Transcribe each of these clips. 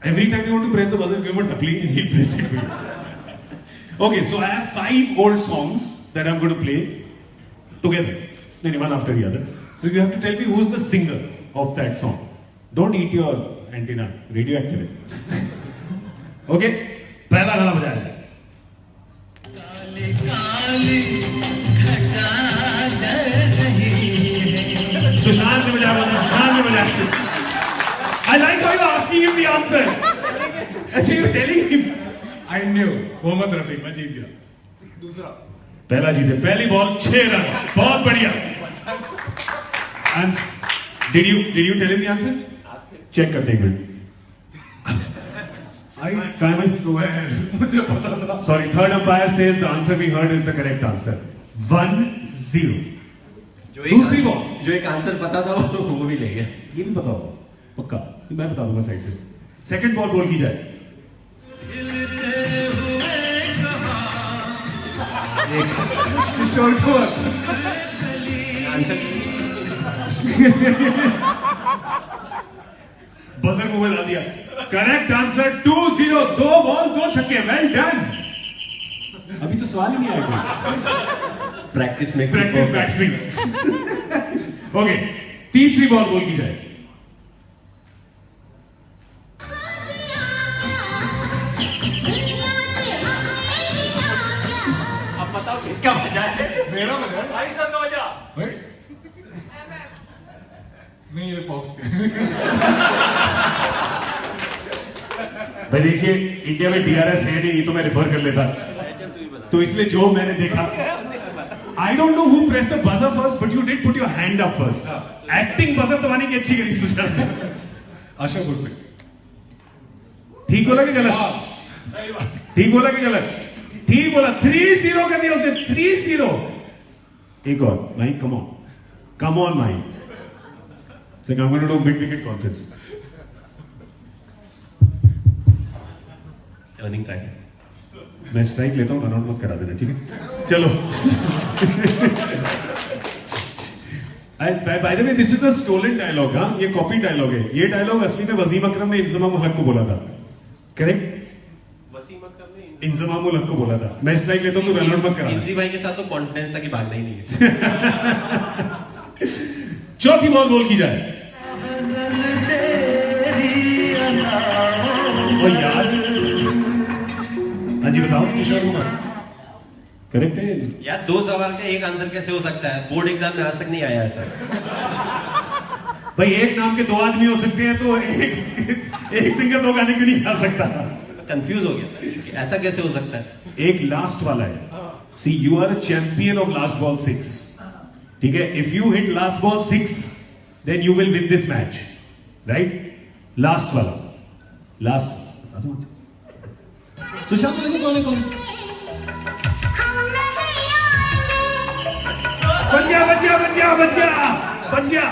Every time you want to press the buzzer, give him a tapli and he'll press it for you. Okay, so I have 5 old songs that I'm going to play together, one after the other. So you have to tell me who's the singer of that song. Don't eat your antenna, radioactive. Okay, पहला गाना बजाया जाए. सुशांत ने बजाया, सुशांत ने बजाया. I like how you're asking him the answer. Actually, you're telling him. I knew. Mohammad Rafi, मैं जीत गया. दूसरा. पहला जीते, पहली बॉल 6 रन. बहुत बढ़िया. And did you tell him the answer? Check करते हैं. I swear. मुझे पता था. Sorry, third umpire says the answer we heard is the correct answer. 1-0. दूसरी बॉल. जो एक आंसर पता था वो भी ले गया. ये भी पता होगा. पक्का. मैं बता दूंगा साइड से. सेकंड बॉल बोल की जाए. किशोर कुमार. आंसर बजर को बता दिया. Correct answer 2-0. 2 बॉल 2 छक्के. Well done. अभी तो सवाल ही नहीं आएगा. प्रैक्टिस में बैट्समैन. ओके, तीसरी बॉल बोल की जाए. अब बताओ किसका बजा है. मेरा बजा. भाई सर का बजा. नहीं, ये फॉक्स के. भाई देखिए, इंडिया में डीआरएस है नहीं, तो मैं रिफर कर लेता. तो इसलिए जो मैंने देखा, I don't know who press the buzzer first, but you did put your hand up first. Acting buzzer दबाने की अच्छी करी सुशांत. आशा भोसले. ठीक बोला कि गलत? ठीक बोला कि गलत? ठीक बोला. 3-0 कर दिया उसने. 3-0. एक और. Mike, come on. Come on Mike. So I'm going to do mid-wicket conference. Earning time. मैं स्ट्राइक लेता हूँ, रन आउट मत करा देना, ठीक है? चलो. By the way, this is a stolen dialogue, हाँ? ये कॉपी डायलॉग है. ये डायलॉग असली में वसीम अकरम ने इंजमाम उल हक को बोला था. करेक्ट? वसीम अकरम ने इंजमाम उल हक को बोला था. मैं स्ट्राइक लेता हूँ तो रन आउट मत करा. इंजी भाई के साथ तो कॉन्फिडेंस था कि भागना ही नहीं है. चौथी बॉल बोल की जाए. ओ यार. हाँ जी बताओ. किशोर कुमार. करेक्ट है यार. 2 सवाल का एक आंसर कैसे हो सकता है? बोर्ड एग्जाम में आज तक नहीं आया ऐसा. भाई एक नाम के 2 आदमी हो सकते हैं, तो एक सिंगर 2 गाने क्यों नहीं गा सकता? कंफ्यूज हो गया कि ऐसा कैसे हो सकता है. एक लास्ट वाला है. See you are a champion of last ball 6. ठीक है? If you hit last ball 6 then you will win this match. Right? Last वाला. लास्ट. सुशांत को देखो कौन है. बच गया.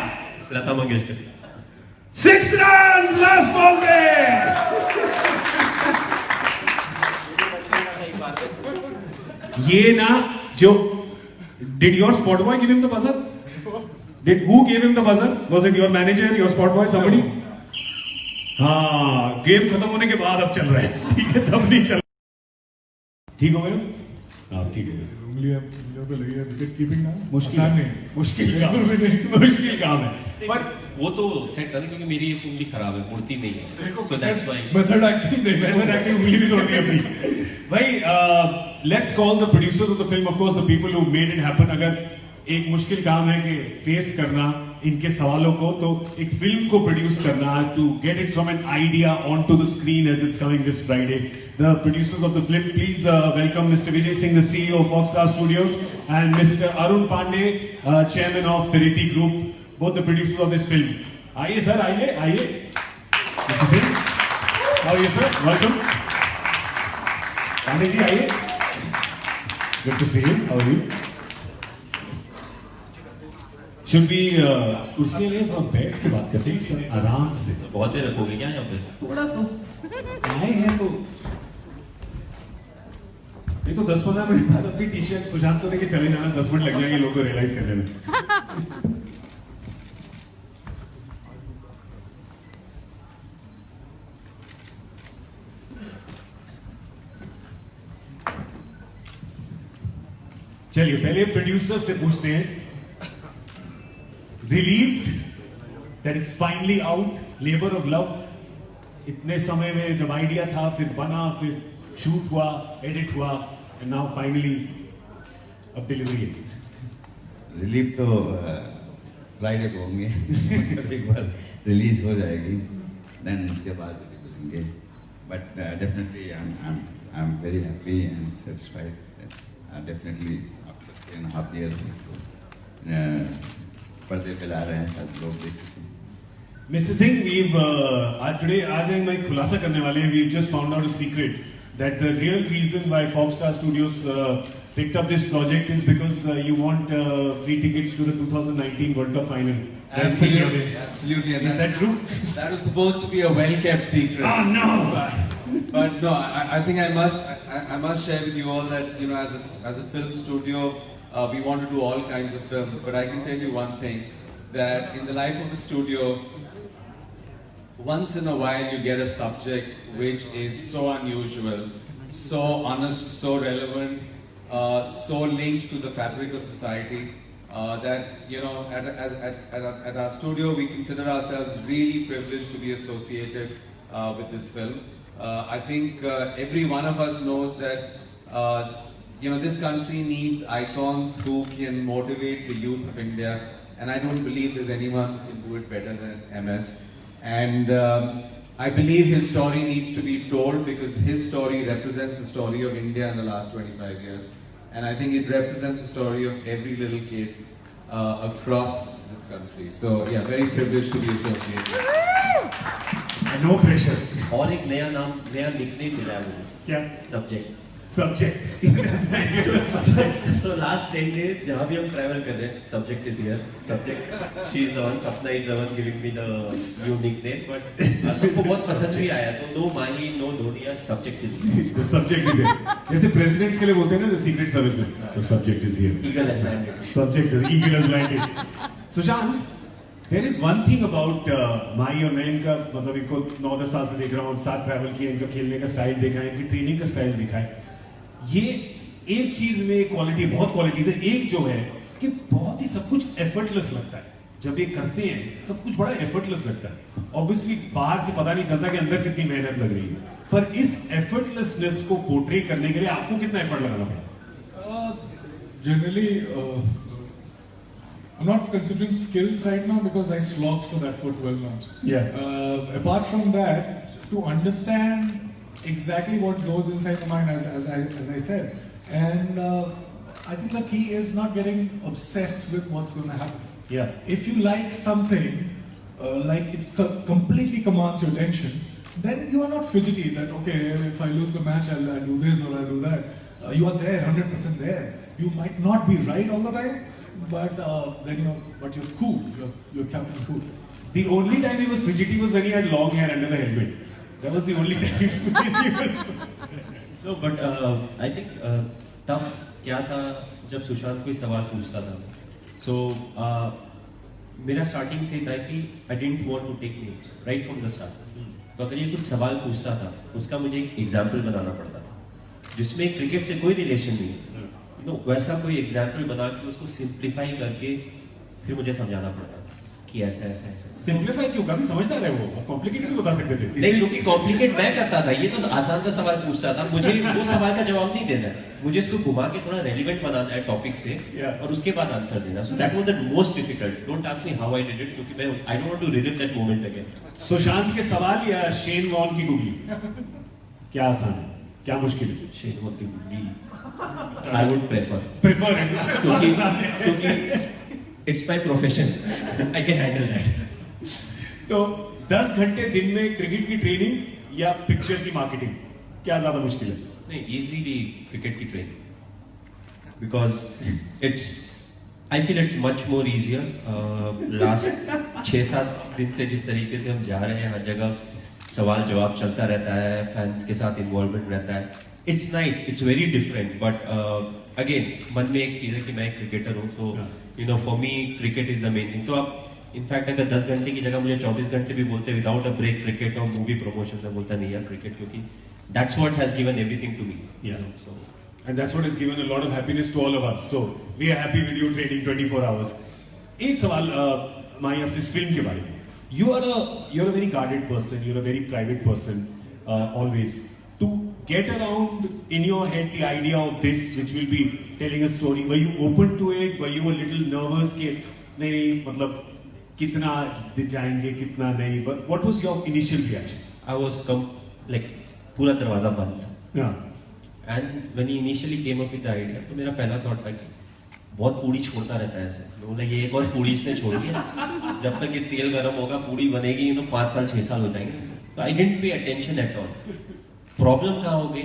Lata Mangeshkar. 6 runs last ball में. ये ना जो did your spot boy give him the buzzer? Who gave him the buzzer? Was it your manager, your spot boy, somebody? हाँ, गेम खत्म होने के बाद अब चल रहा है. ठीक है, तब नहीं चल. ठीक हो गया? हाँ, ठीक है. उंगलियां पे लगी है. विकेट कीपिंग ना मुश्किल आसान है. नहीं. मुश्किल काम है. पर वो तो सेट था क्योंकि मेरी ये उंगली खराब है, मुड़ती नहीं है. So that's why. Method acting देखो. उंगली भी तोड़ दी अपनी. भाई, let's call the producers of the film, of course, the people who made it happen. अगर एक मुश्किल काम है कि फेस करना इनके सवालों को, तो एक फिल्म को प्रोड्यूस करना, to get it from an idea onto the screen as it's coming this Friday. The producers of the film, please welcome Mr. Vijay Singh, the CEO of Foxstar Studios, and Mr. Arun Pandey, chairman of Piriti Group, both the producers of this film. आइए sir, आइए. Mr. Singh, how are you sir? Welcome. Pandey ji, आइए. Good to see you. How are you? Should we कुर्सियां लें, थोड़ा बैठ के बात करते हैं आराम से. बहुत देर रखोगे क्या यहाँ पे? थोड़ा तो आए हैं तो ये तो 10-15 मिनट बाद अपनी टी-शर्ट सुशांत को देके चले जाना. 10 मिनट लग जाएंगे लोग को रियलाइज करने में. चलिए पहले प्रोड्यूसर से पूछते हैं, relieved that it's finally out, labour of love, इतने समय में जब आइडिया था, फिर बना, फिर शूट हुआ, एडिट हुआ, एंड नाउ फाइनली अब डिलीवरी है। रिलीफ तो फ्राइडे को होंगे एक बार रिलीज हो जाएगी, देन इसके बाद करेंगे, but definitely I am very happy and satisfied, definitely after 3.5 years पर्दे पे ला रहे हैं, सब लोग देख सकते हैं। Mr. Singh, we've today आज हम एक खुलासा करने वाले हैं। We've just found out a secret that the real reason why Foxstar Studios picked up this project is because you want free tickets to the 2019 World Cup final. Absolutely, absolutely. And Is that true? That was supposed to be a well-kept secret. Oh no! But no, I think I must share with you all that, you know, as a film studio, we want to do all kinds of films. But I can tell you one thing, that in the life of a studio, once in a while you get a subject which is so unusual, so honest, so relevant, so linked to the fabric of society, that, you know, at our studio we consider ourselves really privileged to be associated with this film. I think every one of us knows that you know, this country needs icons who can motivate the youth of India, and I don't believe there's anyone who can do it better than MS. And I believe his story needs to be told, because his story represents the story of India in the last 25 years. And I think it represents the story of every little kid across this country. So yeah, very privileged to be associated. No pressure. और एक नया नाम, नया nickname मिला है मुझे, क्या? Subject. Subject. So last 10 days जहाँ भी हम travel कर रहे हैं, subject is here. Subject, she is the one, Sapna is the one giving me the new nickname. But सबको बहुत पसंद भी आया, तो no Mahi, no Dhoniya, subject is here. The subject is here. जैसे presidents के लिए बोलते हैं ना, the secret service में, the subject is here. Eagle has landed. Subject, eagle has landed. Sushant, there is one thing about Mahi और मैं इनका, मतलब इनको 9-10 साल से देख रहा हूँ, साथ travel किया, इनका खेलने का स्टाइल देखा है, इनकी ट्रेनिंग का स्टाइल देखा है। ये एक चीज में क्वालिटी, बहुत क्वालिटीज है। एक जो है कि बहुत ही सब कुछ एफर्टलेस लगता है, जब ये करते हैं सब कुछ बड़ा एफर्टलेस लगता है। ऑब्वियसली बाहर से पता नहीं चलता कि अंदर कितनी मेहनत लग रही है, पर इस एफर्टलेसनेस को पोर्ट्रे करने के लिए आपको कितना एफर्ट लगाना पड़ा? Generally, I'm not considering skills right now because I slogged for that for 12 months. Yeah. Apart from that, to understand exactly what goes inside the mind, as I said, and I think the key is not getting obsessed with what's going to happen. Yeah. If you like something, like it completely commands your attention, then you are not fidgety that, okay, if I lose the match, I'll do this or I'll do that. You are there, 100% there. You might not be right all the time, but then you're cool. You're Captain Cool. The only time he was fidgety was when he had long hair under the helmet. That was the only time he was. No, but I think tough क्या था जब सुशांत कोई सवाल पूछता था. So मेरा starting से था कि I didn't want to take names right from the start. तो अगर ये कुछ सवाल पूछता था, उसका मुझे एक एग्जाम्पल बनाना पड़ता था, जिसमें क्रिकेट से कोई रिलेशन नहीं. तो वैसा कोई एग्जाम्पल बना के उसको सिंप्लीफाई करके फिर मुझे समझाना पड़ता था कि ऐसा ऐसा ऐसा. सिंप्लीफाई क्यों? काफी समझदार है वो, कॉम्प्लिकेटेड भी बता सकते थे. नहीं, क्योंकि कॉम्प्लिकेट मैं करता था, ये तो आसान का सवाल पूछता था, मुझे वो सवाल का जवाब नहीं देना है, मुझे इसको घुमा के थोड़ा रेलिवेंट बनाना है टॉपिक से, और उसके बाद आंसर देना. So that was the most difficult. Don't ask me how I did it, क्योंकि मैं I don't want to relive that moment again. Sushant के सवाल या शेन वॉर्न की गुगली, क्या आसान है, क्या मुश्किल है? शेन वॉर्न की गुगली आई वुड प्रेफर क्योंकि it's my profession, I can handle that. तो 10 घंटे दिन में क्रिकेट की ट्रेनिंग या पिक्चर की मार्केटिंग, क्या ज्यादा मुश्किल है? नहीं, इजीली क्रिकेट की training, because it's I feel it's much more easier. Last 6-7 दिन से जिस तरीके से हम जा रहे हैं, हर जगह सवाल जवाब चलता रहता है, फैंस के साथ इन्वॉल्वमेंट रहता है. It's nice, it's very different, but again मन में एक चीज है कि मैं एक क्रिकेटर हूँ, so you know for me cricket is the main thing. तो आप इनफैक्ट अगर 10 घंटे की जगह मुझे 24 घंटे भी बोलते विदाउट अ ब्रेक क्रिकेट और मूवी प्रमोशन, से बोलता नहीं यार क्रिकेट, क्योंकि that's what has given everything to me. Yeah. So and that's what has given a lot of happiness to all of us. So we are happy with you training 24 hours. एक सवाल माही आपसे इस film के बारे में. You're a very guarded person. You're a very private person. Always to get around in your head the idea of this, which will be telling a story. Were you open to it? Were you a little nervous कि नहीं मतलब कितना जाएंगे कितना नहीं? But what was your initial reaction? I was like पूरा दरवाजा बंद था. Yeah. And when he initially came up with the idea, तो मेरा पहला थॉट था कि बहुत पूड़ी छोड़ता रहता है ऐसे. बोला ये एक और पूड़ी इसने छोड़ दिया. जब तक ये तेल गर्म होगा पूड़ी बनेगी तो 5 साल 6 साल हो जाएंगे. तो I didn't pay attention at all. Problem कहाँ हो गई?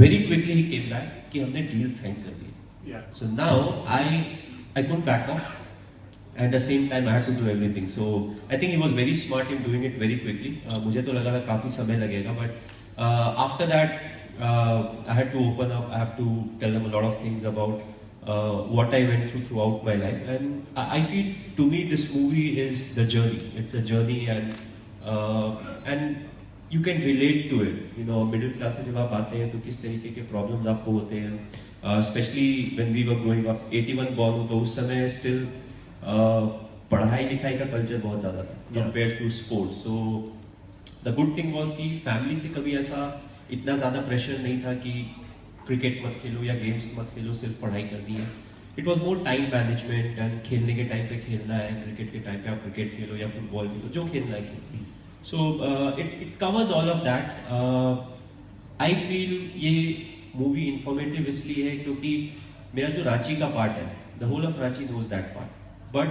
Very quickly he came back कि हमने डील साइन कर दी. Yeah. So now I couldn't back off. At the same time, I had to do everything. So I think he was very smart in doing it very quickly. मुझे तो लगा था काफी समय लगेगा, but after that I had to open up. I have to tell them a lot of things about what I went through throughout my life. And I feel to me this movie is the journey. It's a journey, and you can relate to it. You know, middle class से जब आप आते हैं तो किस तरीके के problems आपको होते हैं. Especially when we were growing up, 81 born हूँ तो उस समय still पढ़ाई लिखाई का कल्चर बहुत ज़्यादा था compared to sports. So the good thing was कि फैमिली से कभी ऐसा इतना ज़्यादा प्रेशर नहीं था कि क्रिकेट मत खेलो या गेम्स मत खेलो, सिर्फ पढ़ाई करनी है. It was more time management and खेलने के टाइम पे खेलना है, क्रिकेट के टाइम पे आप क्रिकेट खेलो या फुटबॉल खेलो, जो खेलना है खेलो. So it covers all of that. I feel ये मूवी इंफॉर्मेटिव इसलिए है क्योंकि मेरा जो रांची का पार्ट है, the whole of Ranchi knows that part, but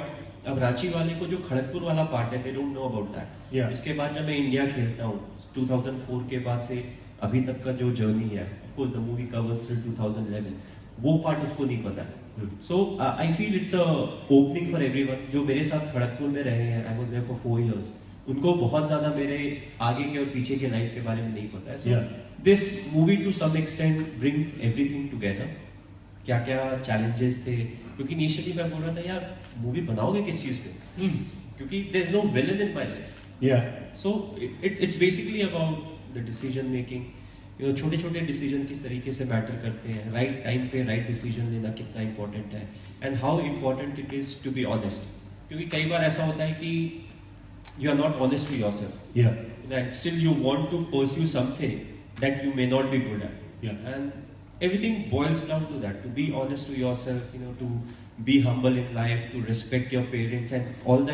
अब रांची वाले को जो खड़गपुर वाला पार्ट है, they don't know about that. इसके बाद जब मैं इंडिया खेलता हूँ 2004 के बाद से अभी तक का जो जर्नी है, of course the movie covers till 2011, वो पार्ट उसको नहीं पता है. So I feel it's a opening for everyone. जो मेरे साथ खड़गपुर में रहे हैं, I was there for 4 years, उनको बहुत ज्यादा मेरे आगे के और पीछे के लाइफ के बारे में नहीं पता है. So this movie to some extent brings everything together. क्या क्या चैलेंजेस थे, क्योंकि इनिशियली मैं बोल रहा था यार मूवी बनाओगे किस चीज पे, क्योंकि there is no villain in my life. So it's basically about the decision making. You know, छोटे छोटे डिसीजन किस तरीके से मैटर करते हैं, राइट टाइम पे राइट डिसीजन लेना कितना इंपॉर्टेंट है, and how important it is to be honest. क्योंकि कई बार ऐसा होता है कि you are not honest to yourself, and still you want to pursue something that you may not be good at. And everything boils down to that, to be honest to yourself, you know, to be humble in life, to respect your parents and all that.